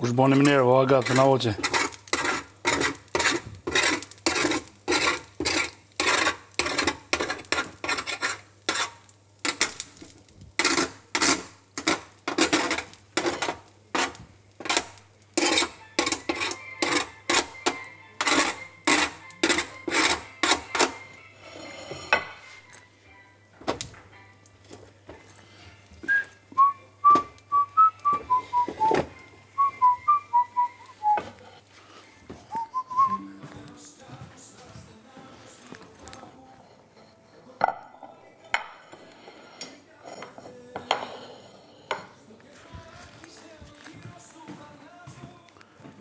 Kush bani më njerë, o Agat, të na oqe.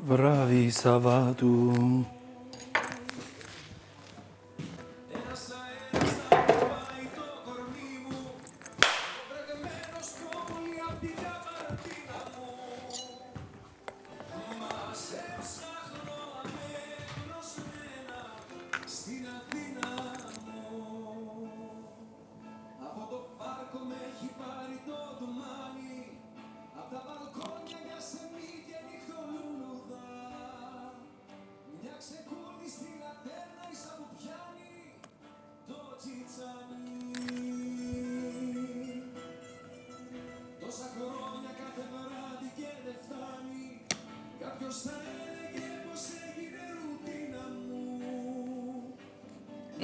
Bravi Savatu.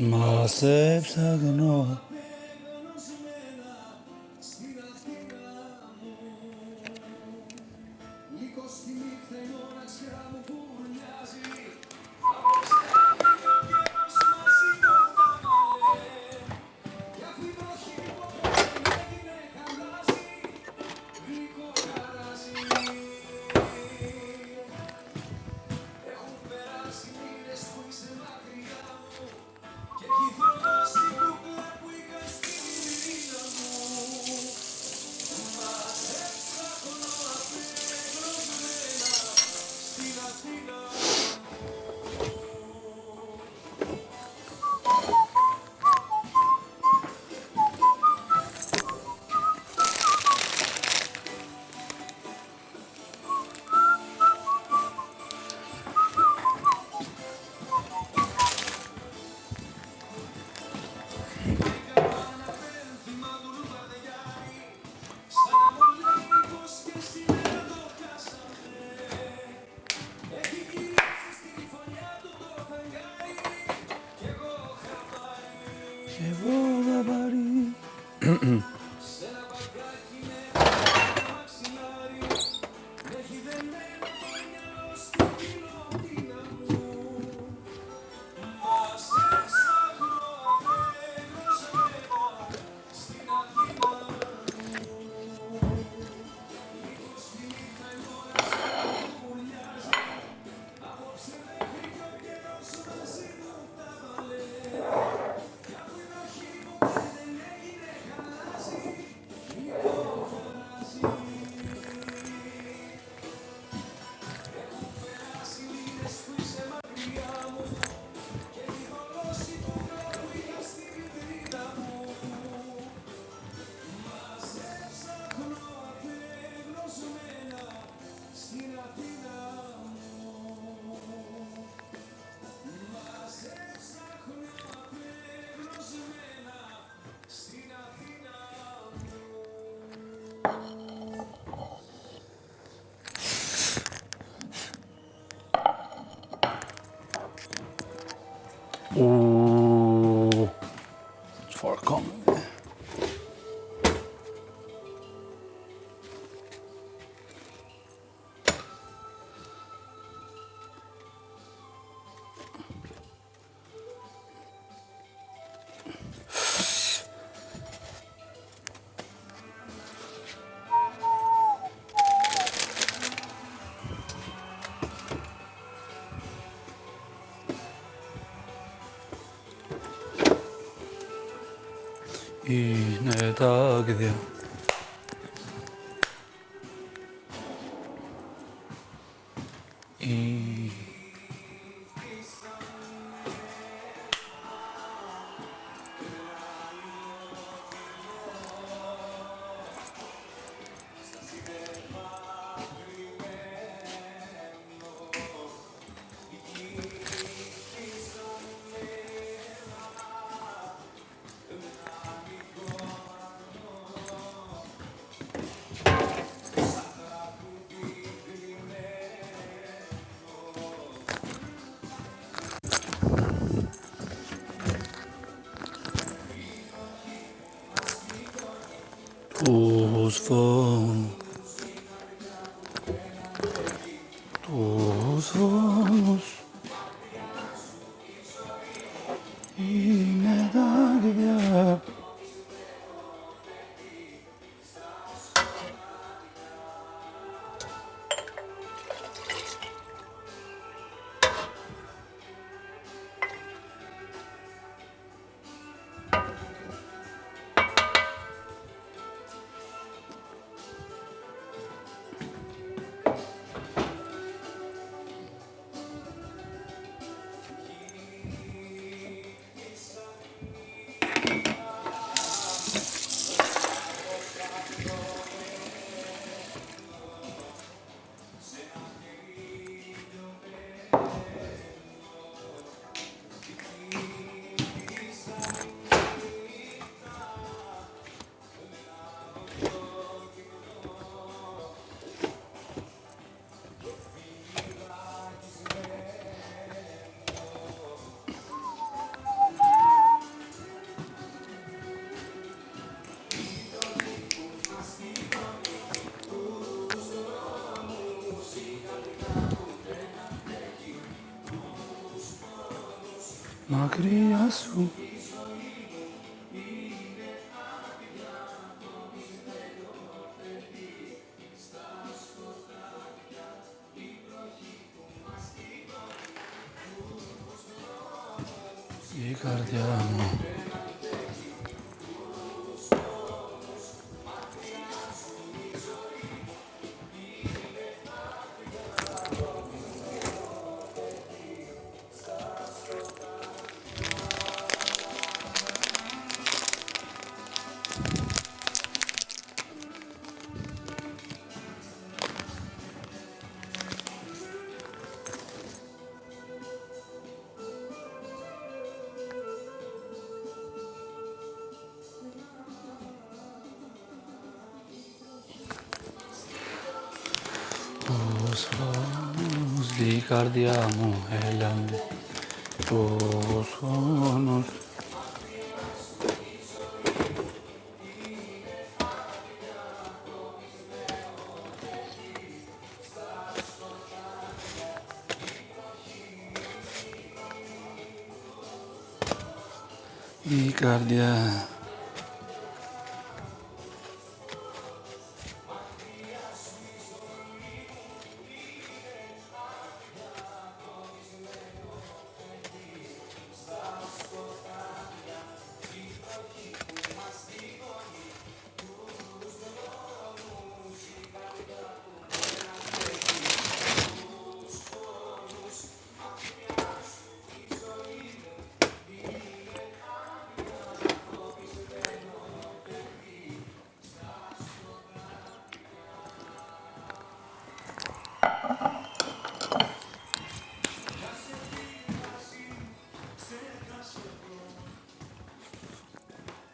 Ma se ψάχνω. Είναι τα αγδιά. Τους φόνους είναι τα αγδιά. Μακριά σου η καρδιά μου. Τους φόνους η καρδιά μου έλανε, τους φόνους. Η καρδιά.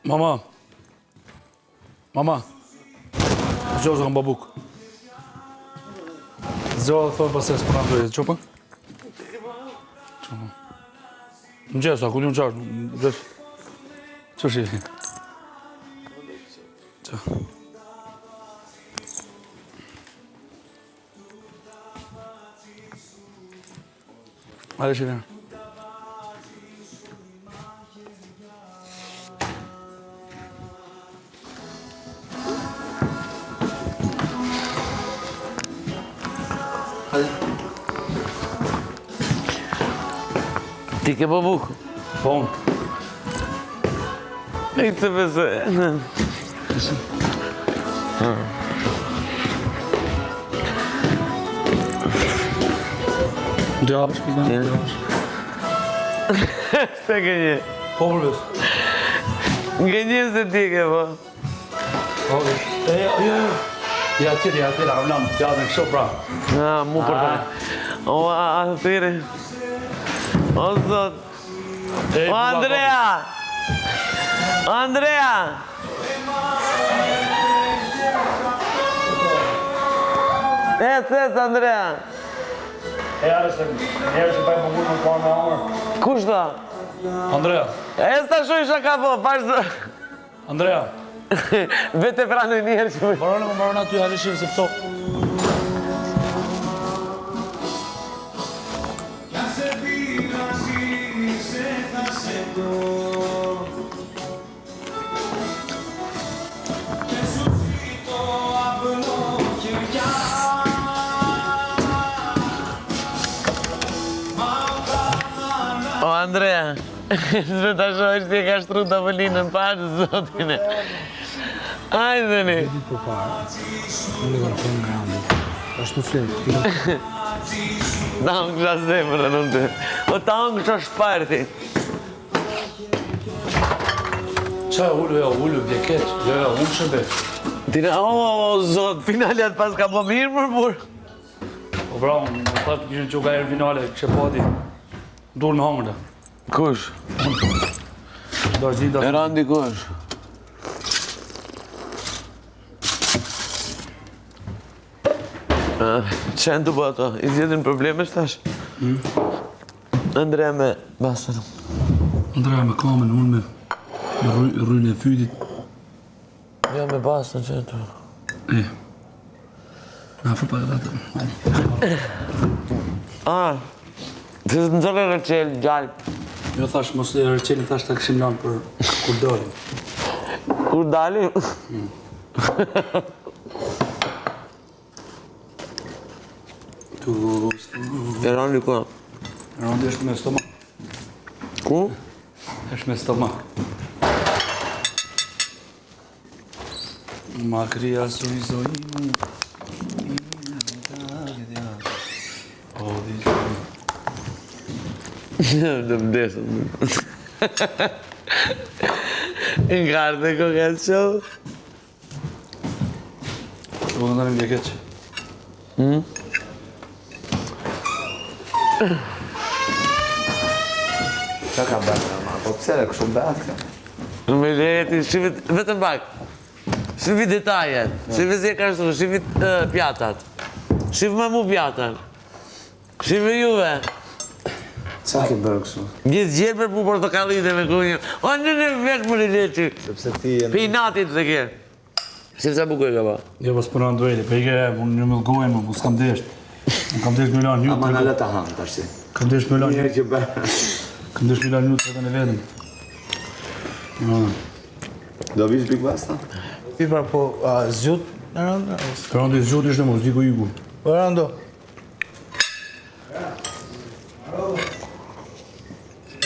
Mama. Mama. Zgjohë kam babuk. Zgjohë thonë pas se s'puna ndojë. Qopë? Qopë. Më gjesë, ku një më qarë. Më gjesë. Që shi? Që? Hajde shi në. Ti ke babuk? Po unë. I të besoj. Dhe hapësh pizza? Se ke një? Po përbes. Nga një se ti ke po. Ja tjeri, avlam, pjatën kështu pra. Mu për të. O, atyri. O, zot. O, Andrea! Andrea! Ec, Andrea! Njerë që bëjmë më gurë më të me amër. Kush da? Andrea. Ta shuj shaka po, pashtë. Andrea. Vete pranë njerë që bëjmë. Marone aty, hajde shirë se fto. O, Andrea, zve ta shohë që ti e ka shtru të avëlinën pashtë, zotine. Hajdeni. Për para, unë e kanë thënë nga Andi, është në fletë. Ta unë kësha zemërë në të. O ta unë kësha shparti. Qa ullu, vjeket, unë shëbe. Tina, o, zot, finalet pas ka po mirë mërmur. Po bra, unë thëtë kishën që u ka erë finale, kështë pati. Durë në hamërë. Kush? E randi kush? Qenë të bëto? I zjedin probleme shtash? Andrea me basën. Andrea me kamen, unë me rrujnë e fytit. Jo me basën qenë të. Na fër pak atë. Se të nëzore rëqel, gjallë. Jo thash, mos e rëqeli thash ta këshim lanë për kur dalim. Kur dalim? E randi ku? E randi është me stomak. Ku? është me stomak. Ma kria soi. Në vdesën. Në kartë e ko këtë show. Po në dalim vjekeq. Qa ka bërë, ma? Po pëse e kështu bërë? Me leti, shifit, vetëm pak. Shifit detajet, shifit si e ka shtru, shifit pjatat. Shifit me mu pjatat. Shifit juve. Qa ke bërë kështu? Gjithë gjerë për pu portokallite me kunjë. O, në vesh më leti. Sepse ti e... Pinatit të kje. Shifit sa buku e ka ba. Jo, pas përna ndojli, për i ke, unë një mëllgojnë, më s'kam desht. Unë kam desht Milan një. Ama në le të hanë, tash si. Kam desht Milan një. Njerë që bërë. Kam desht Milan një të vetën e vetëm. Do vish Big Basta? Pipra, po, zjut, në rëndë? Rëndi zgjot ishte mos, diko iku. Po, rëndo.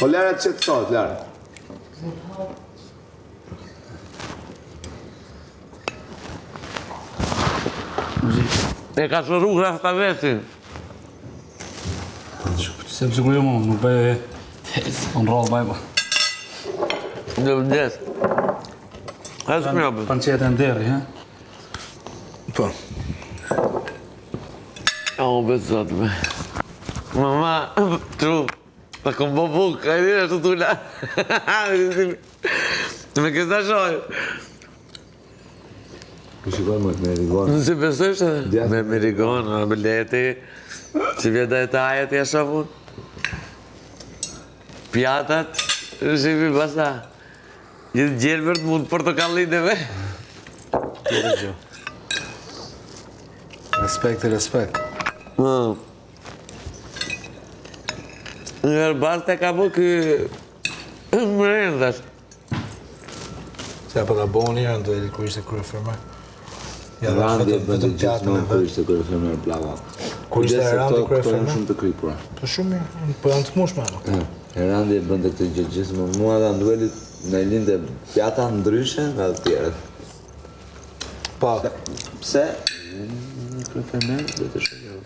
Po lërët që të thot, lërët. E ka shëru krasta vesin. Sepse kur jo më, nuk bëj në rrallë bajba. Në vdes. Hasë mjabë. Panceta e nderi, he? Po. O, besot me. Mama, tru, ta kom bo buk, ka i dira të tula. Me kësa shoj. Po shikoj më të merigonë. Nësi besojsh edhe? Me merigon, me leti. Që vjeta e tajet e shafun. Pjatat, shifi basa. Gjithë gjelbërt mund portokalliteve. Tjere gjë. Respekt. Njërë basta ka bo kë... Më rëndash. Se apo ka bo një rëndo e kur ishte kërë firmar. Ja dhe Randi e bëndë vetëm pjatën gjithmonë e kur vetë. ishte kërë firmer plava. Kur ishte Randi kërë Këto janë firmar. shumë të kripura. Po shumë mirë, po janë të mushme ato. Randi e bëndë këtë gjithë gjithmonë. Mua dhe Anduelit Në linde pjata ndryshe nga të tjerët. Pa, Pse? Në prefermen dhe të shëgjero.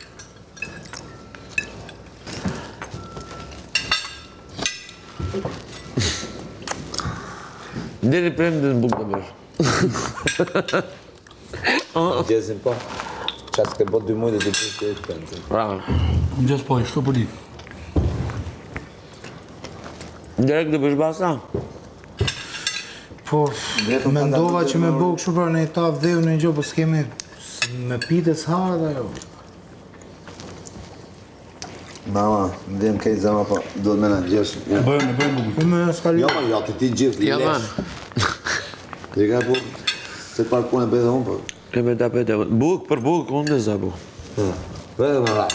Deri premte në bukë të bësh. Gjesin po. Qatë ke bot 2 muaj dhe të prish të e të premte. Pra, Më gjesë po, shtu për di. direkt të bësh basa? po, mendova që me bëu kështu pra në i tavë dheu në një gjë, po s'kemi me pite s'harë dhe jo. Mama, ndjem kej zama po, do të me në gjesh. Bëjmë bukë. Po me s'ka Jo, lidhje. ma, jo, ti gjithë Ja, man. Dhe ka po, se parë punë e bëjë dhe unë, po. Keme tapete. Buk për buk, unë dhe za buk. Vede më rrë.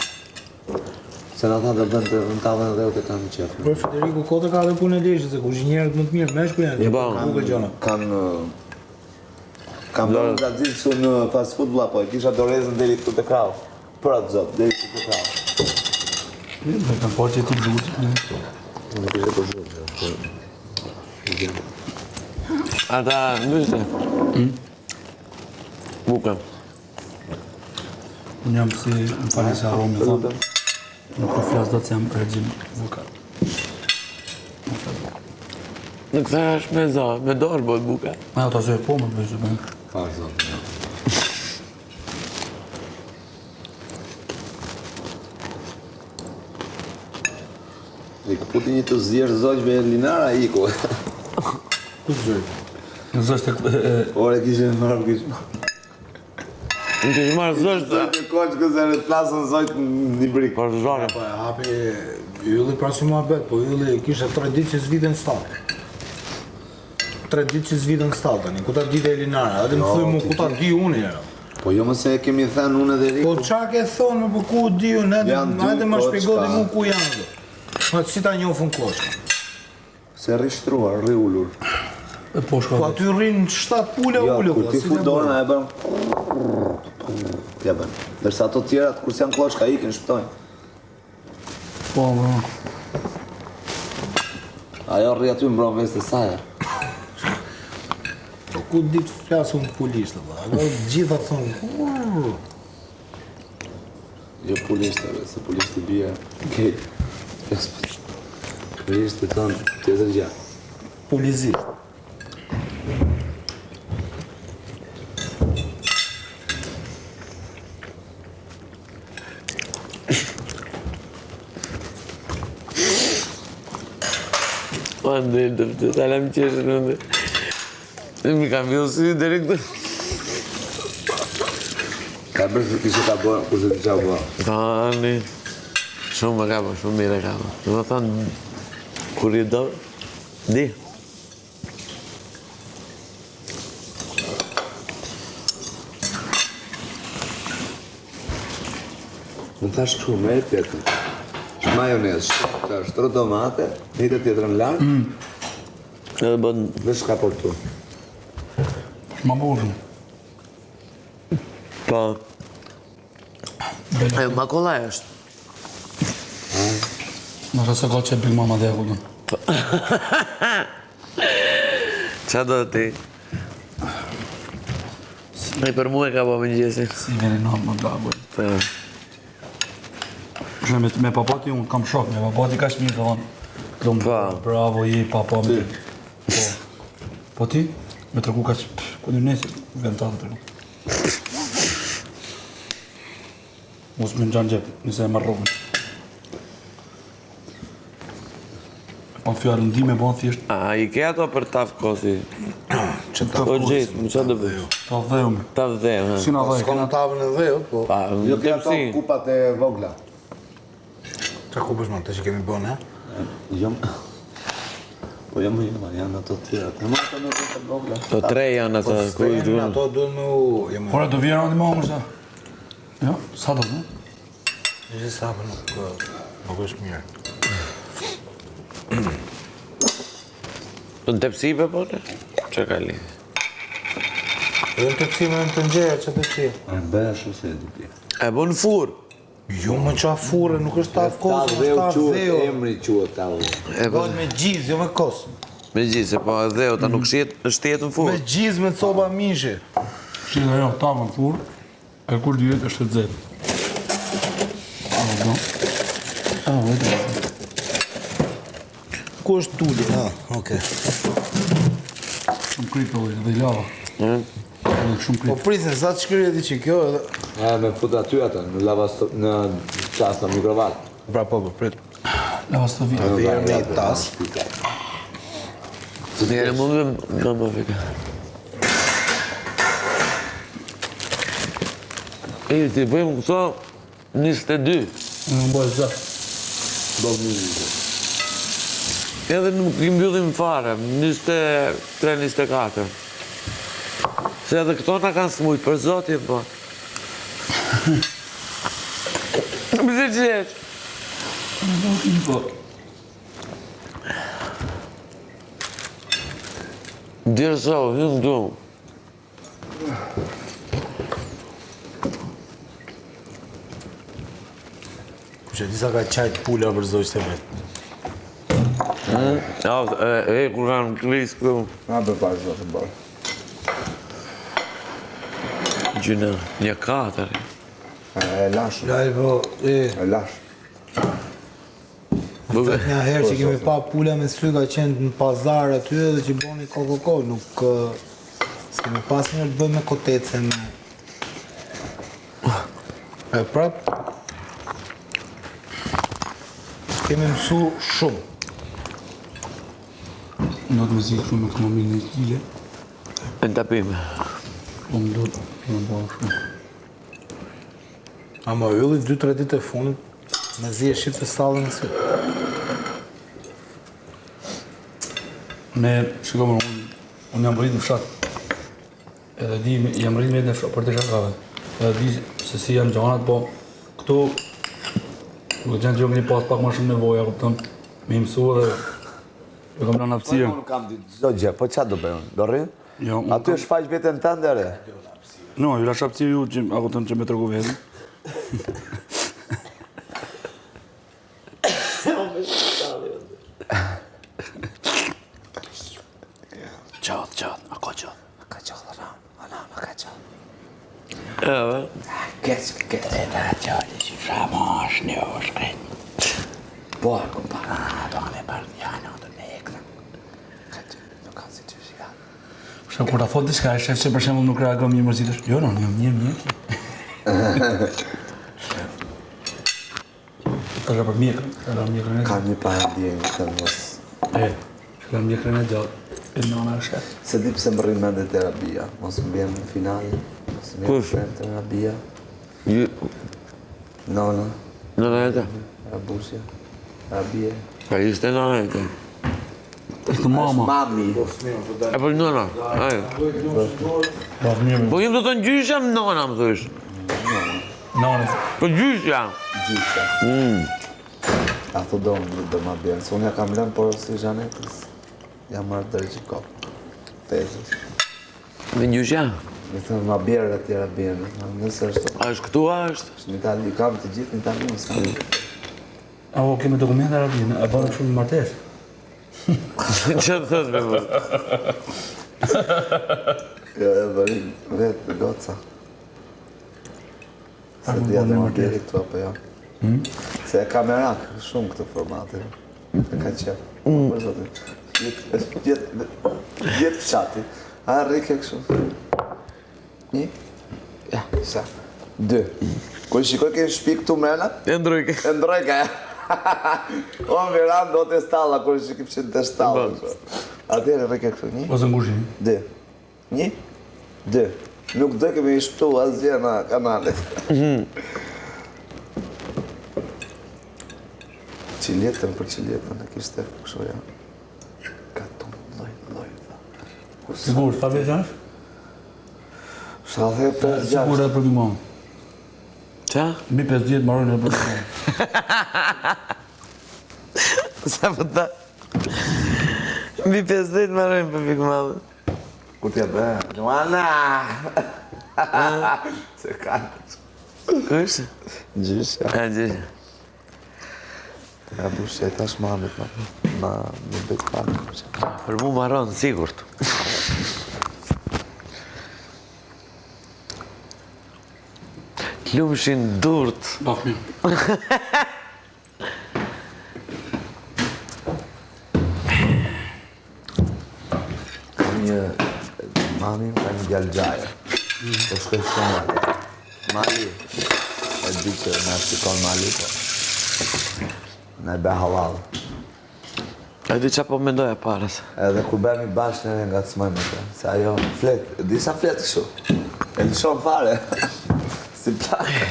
Se në tha dhe bënd të në tavën dhe u të kam qefë. Por Federico kote ka dhe punë e leshë, se kuzhinjerët më të mirë, meshku janë. Ja, ba. Bukë gjona. Kam bërë nga gjithë su në fast food bla, po e kisha dorezën deri këtu të krau. Për atë zotë, deri këtu të krau. Me kam po që ti blutë. Në kishe të zotë. Ata, ndryshte. Buka. Unë jam si më fali se aromi, thonë. Nuk po flasë do të jam regjim vulkan. Në këta është me za, me dorë bëjt buka. Ajo të zojë po më bëjë zë bëjmë. Farë zotë. I këputi një të zjerë zogjve e linara i ku. Ku të zërë? Në zështë Ore kishe marrë kishë. Në kishë marrë zështë, Zogjë koqë këse në të plasën zogjë një brikë. për zhore. Po e hapi ylli pra si mua bet, po ylli kishe 3 ditë që s'viden s'tatë. 3 ditë që s'viden s'tatë tani, ku ta ditë Elinara, edhe më thuj mu ku ta di unë jera. Po jo më se e kemi thënë unë edhe Po Riku. qa ke thonë, po ku di unë, Janë dy edhe ma shpjego koçka. dhe mu ku janë dhe. Ma si ta njofën koçka. Se rishtruar, rri ullur. e po Po shko. aty rrinë 7 pule Jo, ullë, kur po, ti si fu të dorën bërë. e bën. Ja bën. Dërsa ato tjerat kur s'janë kloçka ikin shpëtojnë. Po, bro. Ajo rri aty mbron vesh të saj. Po ku ditë flasë unë pulishtë, po. Ato gjitha thonë, Jo pulishtë, se pulishtë bie. Okej. Pulishtë thonë tjetër gjë. pulizisht. Po ndë, të talem qeshë në ndë. Në mi kam vjellë sy deri këtë. Ka bërë se kishe ka bërë, kurse ti qa bërë. Tani, shumë më ka po, shumë mire ka po. Në më thonë, kur i do, di. Më thash kështu, merë pjetën. Majonez, shtro domate, një të tjetër në lartë, Edhe bën, dhe shka por tu. Ma burë. po. E, makolla është. Në rëse ka që Big Mama dhe e kullën. Qa do ti? E për mu e ka po më gjesi. Si veni në më gaboj. Po. Shme me papati unë kam shok, me papati ka shmirë të thonë. Këto më Pa. bravo, je papa me ty. Po. Po ti? Me tërku ka që, ku një nesi, vend të atë tërku. Mos me në gjanë gjepë, nëse e marrë rogën. Pa në fjallë ndime, po në thjesht, A, i ke ato për taf kosi? Që ta Po gjithë, më qa do bëj? ta dheume. Taf dhe, ha. Si na dhej, s'ka në tavën e dhejot, po. Pa, Jo në ke ato tepsi. kupat e vogla. Qa ku përshman, të që kemi bënë, Jo më. Po jo më jo, janë ato tjera. Në më ato në kupat vogla. Po tre janë ato, ku i Fejnë, duhen. ato duhet me u... jemi- Ora, do vjerë në më mërë, Jo, sa do, në? Ishte sa për nuk është mirë. Në tepsi pe po, ne? Që ka li? Edhe në të pësime në të nxeja, që të pësime. E bëja shumë se e di ti. E bën fur. Jo më qa fure, nuk është taf kosë, Ta është dheu taf quhet, dheo. emri quhet ta dheu. E bën. Bëhet me gjizë, jo me kosë. Me gjithë, se po edhe ota nuk shtet në furë. Me gjizë me coba mishi. Shqit ajo tavë në furë, e kur dyjet është të zetë. Vete. Ku është tulli? Okej. Shumë kritë ojë dhe i lava. Shumë Po kritë. prisin, sa të shkryje di që kjo edhe... Me fut aty atë, në në qasë në mikrovalë. Pra po, prit. Lava së të vitë. Vjerë me i tas. Njëre mund me nga më fika. Ti bëjmë këto 22. Në mbojë zë. Edhe nuk i mbyllim fare, 23-24. Se edhe këto na kanë smujt, për zotin, po. Më se qesh. Dirë so, hynë du. Kushe disa ka qajt pula për zojtë të vetë. Kur kanë klis këtu. Na për parë zotë të bërë. Gjyna, 1-4. E lashë. Laj po, E lashë. Thët një herë që kemi pa pula me sy ka qenë në pazar aty edhe që boni kokoko, nuk... S'kemi pas njërë të bëjmë me kotece me... E prap... Kemi mësu shumë. Në të me zikë shumë e këmë minë një kile. E në tapime. Po më do të në bëhë shumë. Ama ylli 2-3 ditë e fundit, me zi e shqipë të stallën në sy. Ne, shikome, unë jam rritë në fshatë. Edhe di, jam rritë me në fshatë për të shakave. Edhe di se si janë gjanat, po këtu... Nuk e qenë që jo këni pas pak ma shumë nevoja, kupton, me imësu dhe... E kam në apsirë. Unë kam ditë do gjë, po qa do bëjmë? Do rrinë? Jo, Aty është faq vetën të ndere. no, ju lash apsirë ju që ako të në që me tërgu vetë. Qatë, ako qatë. Ka qallë, ana, ka qallë. Edhe. Keq. Po, kompara, do me parë janë atë me ekna. Ka që, nuk ka si që shika. Shë kur ta thot diçka, e shef që për shembull nuk reagon mirë mërzitësh. Jo, no, jam mirë. Të rrë për mjekën, të rrë mjekën e Ka një parë ndjenjë të mos. E, që rrë mjekën e gjatë, e nana e shef. Se di pse më rrinë mende terapia. Mos më bjenë në finale. Mos më Kush? bjenë terapia. Nona, Në nëjete. Rabusja, Rabie. Ka ishte në nëjete. Ishte mama. Mami. E për nëna. Ajo. Rrë mirë. Po jem do të ngjysha më nëna, më thush. Nanës. Po gjysha. Gjysha. A thu do ma bjenë. Se unë ja kam lënë, por si Zhanetës. Jam marrë dërgjë kopë. Tezës. Me gjysha. Mi thënë ma bjerë e tjera bjenë. Nëse është A është këtu, a është? në Itali, kam të gjithë në Itali, më s'kam. Ako keme dokumente arabinë, e bërë shumë martesë. Që të thëtë me më? Jo, e bërin vetë, goca. Se dhja dhe ma bjeri këtu apo jo. Se e kamerak shumë këtë formate. E ka qepë. Për zotin. Vjetë fshati. A rrike kështu. Një. Ja, sa. 2. Kër shikoj ke në shpi këtu mrena, E ndrojke. e ndrojka ja. O miran do të stalla, kër shikim që të stalla. Atëherë rrike kështu. Një. Ose ngushim. 2. 1, 2. Nuk do kemi i shptu asgjë në kanalet. Qiljetën për qiljetën e kishte kështu ja. Ka tonë loj. Sigur, sa vjeç janë? Shallë e 5-6. Sigur edhe për këmë. Qa? Mbi 50 marrën edhe për këmë. Sa për ta? Mbi 50 marrojnë për pikë madhe. Kur t'ja bë? Luana! Se ka. Kush? Gjysha. A, gjysha. Ja bushe, tash malit, ma më bëjt pak. Për mu maron, sigurt. Lumshin durt. Baf mirë. Një mami më ka një djallë gjaja. Po shkoj shumë atë. Mali, e di që në shikon Mali, po në e be halal. E di qa po mendoja parës. Edhe kur bemi bashkë në nga të smajmë të. Se ajo flet, disa flet kështu. E lëshon fare. Si plaka.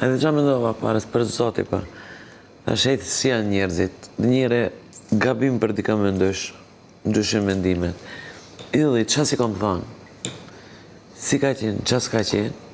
E di qa mendova parës, për zoti pa. Ta shejtë si janë njerëzit. Njëre gabim për dika me ndryshim mendimet. Idhulli, qa si kom thonë? Si ka qenë, qa s'ka qenë?